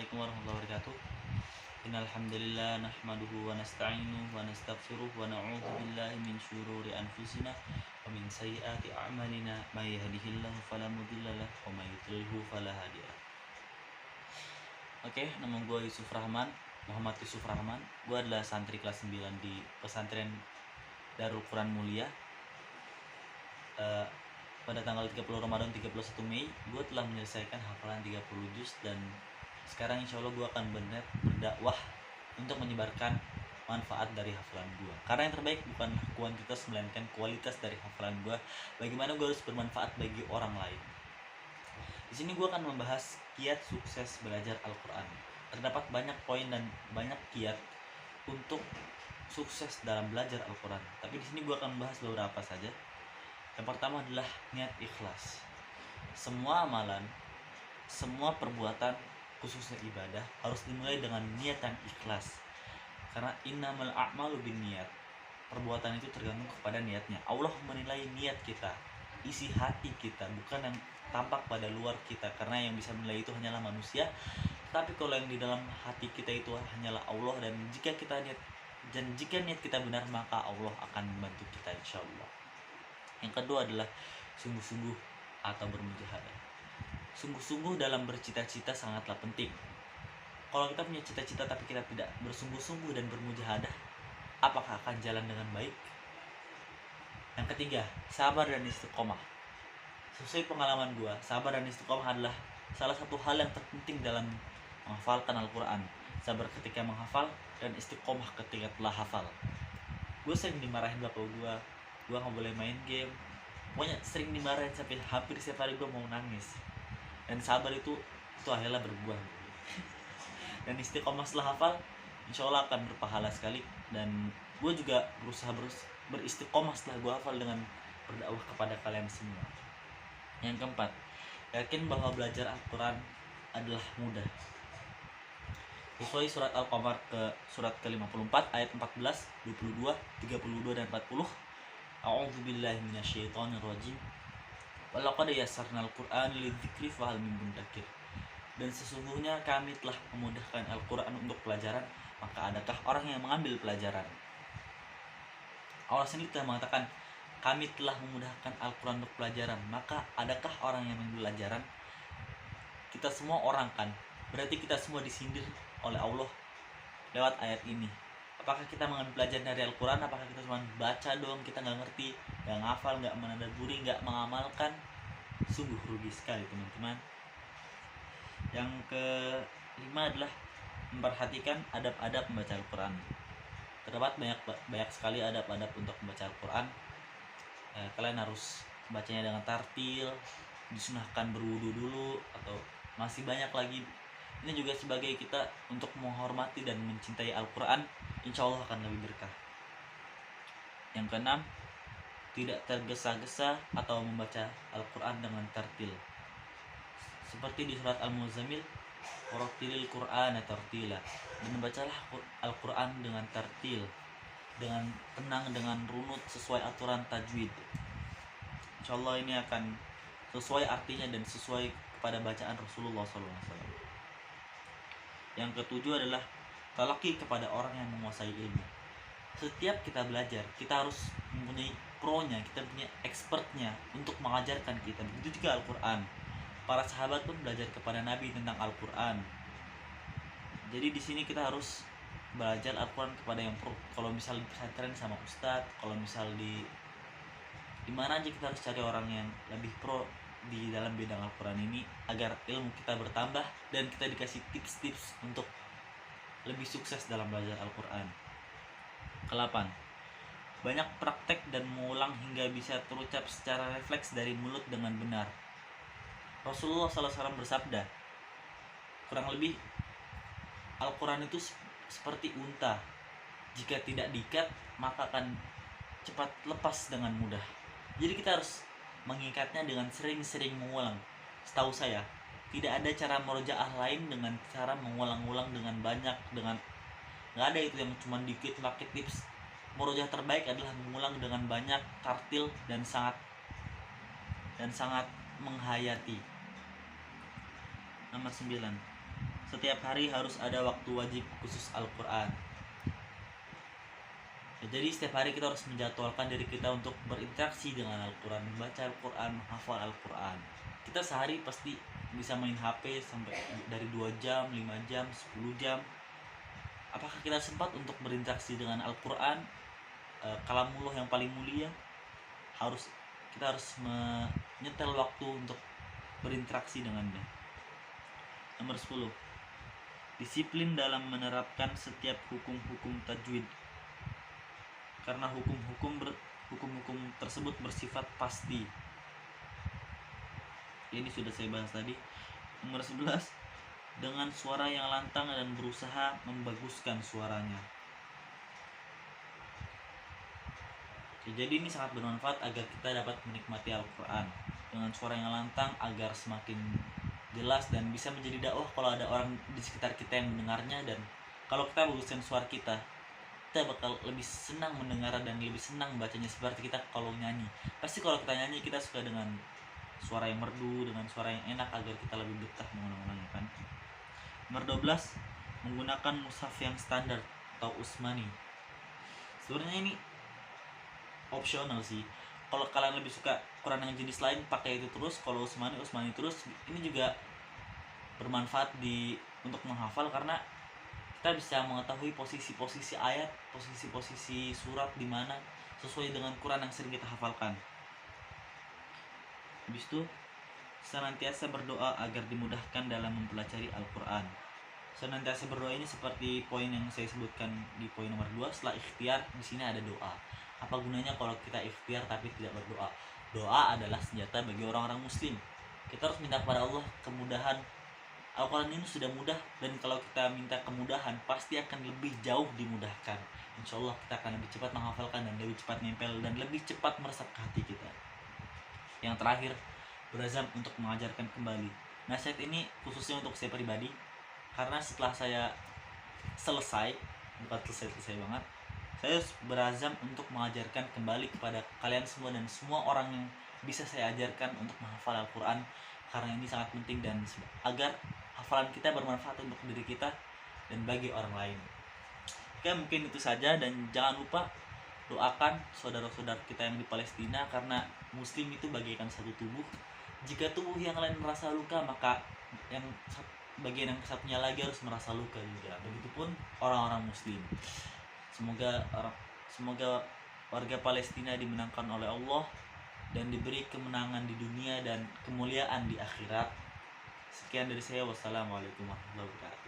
Assalamualaikum warahmatullahi wabarakatuh. Innal hamdalillah nahmaduhu wa nasta'inuhu wa nastaghfiruh wa na'udzu billahi min syururi anfusina wa min sayyiati a'malina may yahdihillahu fala mudilla lahu wa may yudlilhu fala hadiyalah. Oke, nama gue Yusuf Rahman, Muhammad Yusuf Rahman. Gue adalah santri kelas 9 di pesantren Darul Quran Mulia. Pada tanggal 30 Ramadan 31 Mei gue telah menyelesaikan hafalan 30 juz, dan sekarang insya Allah gue akan berdakwah untuk menyebarkan manfaat dari hafalan gue, karena yang terbaik bukan kuantitas melainkan kualitas dari hafalan gue. Bagaimana gue harus bermanfaat bagi orang lain. Di sini gue akan membahas kiat sukses belajar Al-Quran. Terdapat banyak poin dan banyak kiat untuk sukses dalam belajar Al-Quran, tapi di sini gue akan membahas beberapa saja. Yang pertama adalah niat ikhlas. Semua amalan, semua perbuatan, khususnya ibadah, harus dimulai dengan niat yang ikhlas. Karena innamal a'malu binniyat. Perbuatan itu tergantung kepada niatnya. Allah menilai niat kita, isi hati kita, bukan yang tampak pada luar kita, karena yang bisa menilai itu hanyalah manusia. Tapi kalau yang di dalam hati kita itu hanyalah Allah, dan jika niat kita benar, maka Allah akan membantu kita insyaallah. Yang kedua adalah sungguh-sungguh atau bermujahadah. Sungguh-sungguh dalam bercita-cita sangatlah penting. Kalau kita punya cita-cita tapi kita tidak bersungguh-sungguh dan bermujahadah, apakah akan jalan dengan baik? Yang ketiga, sabar dan istiqomah. Sesuai pengalaman gua, sabar dan istiqomah adalah salah satu hal yang terpenting dalam menghafalkan Al-Quran. Sabar ketika menghafal dan istiqomah ketika telah hafal. Gue sering dimarahin bapak gue gak boleh main game. Pokoknya sering dimarahin sampai hampir setiap hari gue mau nangis. Dan sabar itu akhirnya berbuah. Dan istiqomah setelah hafal insya Allah akan berpahala sekali. Dan gue juga berusaha beristiqomah setelah gue hafal dengan berdakwah kepada kalian semua. Yang keempat, yakin bahwa belajar Al-Quran adalah mudah. Sesuai surat Al-Qamar surat ke-54 ayat 14, 22, 32 dan 40. A'udzubillahi minasyaitonirrajim. Walaqad yassarnal Qur'ana lidzikri fahal min muddakir. Dan sesungguhnya kami telah memudahkan Al-Quran untuk pelajaran, maka adakah orang yang mengambil pelajaran? Allah sendiri telah mengatakan, kami telah memudahkan Al-Quran untuk pelajaran, maka adakah orang yang mengambil pelajaran? Kita semua orang kan, berarti kita semua disindir oleh Allah lewat ayat ini. Apakah kita mengambil pelajaran dari Al-Quran? Apakah kita cuma baca doang, kita gak ngerti, gak ngafal, gak menadaburi, gak mengamalkan? Sungguh rugi sekali teman-teman. Yang kelima adalah memperhatikan adab-adab membaca Al-Quran. Terdapat banyak sekali adab-adab untuk membaca Al-Quran. Kalian harus bacanya dengan tartil, disunahkan berwudu dulu, atau masih banyak lagi. Ini juga sebagai kita untuk menghormati dan mencintai Al-Quran, insya Allah akan lebih berkah. Yang keenam, tidak tergesa-gesa atau membaca Al-Quran dengan tartil. Seperti di surat Al-Muzammil, warattilil Qur'ana tartila. Dan membacalah Al-Quran dengan tartil, dengan tenang, dengan runut, sesuai aturan tajwid. Insya Allah ini akan sesuai artinya dan sesuai kepada bacaan Rasulullah SAW. Yang ketujuh adalah talaqi kepada orang yang menguasai ilmu. Setiap kita belajar, kita harus mempunyai pro-nya, kita punya expertnya untuk mengajarkan kita. Begitu juga Al-Quran. Para sahabat pun belajar kepada Nabi tentang Al-Quran. Jadi di sini kita harus belajar Al-Quran kepada yang pro. Kalau misal di pesantren sama ustadz, kalau misal di mana aja kita harus cari orang yang lebih pro di dalam bidang Al-Quran ini, agar ilmu kita bertambah dan kita dikasih tips-tips untuk lebih sukses dalam belajar Al-Quran. Ke-8, banyak praktek dan mengulang hingga bisa terucap secara refleks dari mulut dengan benar. Rasulullah SAW bersabda, kurang lebih Al-Quran itu seperti unta, jika tidak diikat maka akan cepat lepas dengan mudah. Jadi kita harus mengikatnya dengan sering-sering mengulang. Setahu saya tidak ada cara murojaah lain dengan cara mengulang-ulang dengan banyak, dengan nggak ada itu yang cuma dikit pakai tips. Murojaah terbaik adalah mengulang dengan banyak, tartil, dan sangat menghayati. Nomor 9, setiap hari harus ada waktu wajib khusus Al-Quran. Ya, jadi setiap hari kita harus menjadwalkan diri kita untuk berinteraksi dengan Al-Quran, membaca Al-Quran, menghafal Al-Quran. Kita sehari pasti bisa main HP sampai dari 2 jam, 5 jam, 10 jam. Apakah kita sempat untuk berinteraksi dengan Al-Quran, kalamullah yang paling mulia? Kita harus menyetel waktu untuk berinteraksi dengannya. Nomor 10, disiplin dalam menerapkan setiap hukum-hukum tajwid, karena hukum-hukum tersebut bersifat pasti. Ini sudah saya bahas tadi. Nomor 11, dengan suara yang lantang dan berusaha membaguskan suaranya. Jadi ini sangat bermanfaat agar kita dapat menikmati Al-Quran dengan suara yang lantang agar semakin jelas dan bisa menjadi dakwah kalau ada orang di sekitar kita yang mendengarnya. Dan kalau kita baguskan suara kita bakal lebih senang mendengar dan lebih senang bacanya, seperti kita kalau nyanyi. Pasti kalau kita nyanyi kita suka dengan suara yang merdu, dengan suara yang enak agar kita lebih betah mengulang-ulangnya kan. Nomor 12, menggunakan mushaf yang standar atau usmani. Sebenarnya ini opsional sih. Kalau kalian lebih suka Quran yang jenis lain, pakai itu terus. Kalau usmani terus. Ini juga bermanfaat untuk menghafal, karena kita bisa mengetahui posisi-posisi ayat, posisi-posisi surat di mana sesuai dengan Quran yang sering kita hafalkan. Habis itu, senantiasa berdoa agar dimudahkan dalam mempelajari Al-Quran. Senantiasa berdoa ini seperti poin yang saya sebutkan di poin nomor 2. Setelah ikhtiar, di sini ada doa. Apa gunanya kalau kita ikhtiar tapi tidak berdoa? Doa adalah senjata bagi orang-orang muslim. Kita harus minta kepada Allah kemudahan. Al-Quran ini sudah mudah, dan kalau kita minta kemudahan pasti akan lebih jauh dimudahkan. Insya Allah kita akan lebih cepat menghafalkan dan lebih cepat nempel dan lebih cepat meresap ke hati kita. Yang terakhir, berazam untuk mengajarkan kembali. Nasihat ini khususnya untuk saya pribadi, karena setelah saya selesai banget, saya berazam untuk mengajarkan kembali kepada kalian semua dan semua orang yang bisa saya ajarkan untuk menghafal Al-Quran, karena ini sangat penting dan agar hafalan kita bermanfaat untuk diri kita dan bagi orang lain. Oke, mungkin itu saja, dan jangan lupa doakan saudara-saudara kita yang di Palestina, karena muslim itu bagaikan satu tubuh. Jika tubuh yang lain merasa luka, maka yang bagian yang satunya lagi harus merasa luka juga. Begitupun orang-orang muslim. Semoga warga Palestina dimenangkan oleh Allah dan diberi kemenangan di dunia dan kemuliaan di akhirat. Sekian dari saya. Wassalamualaikum warahmatullahi wabarakatuh.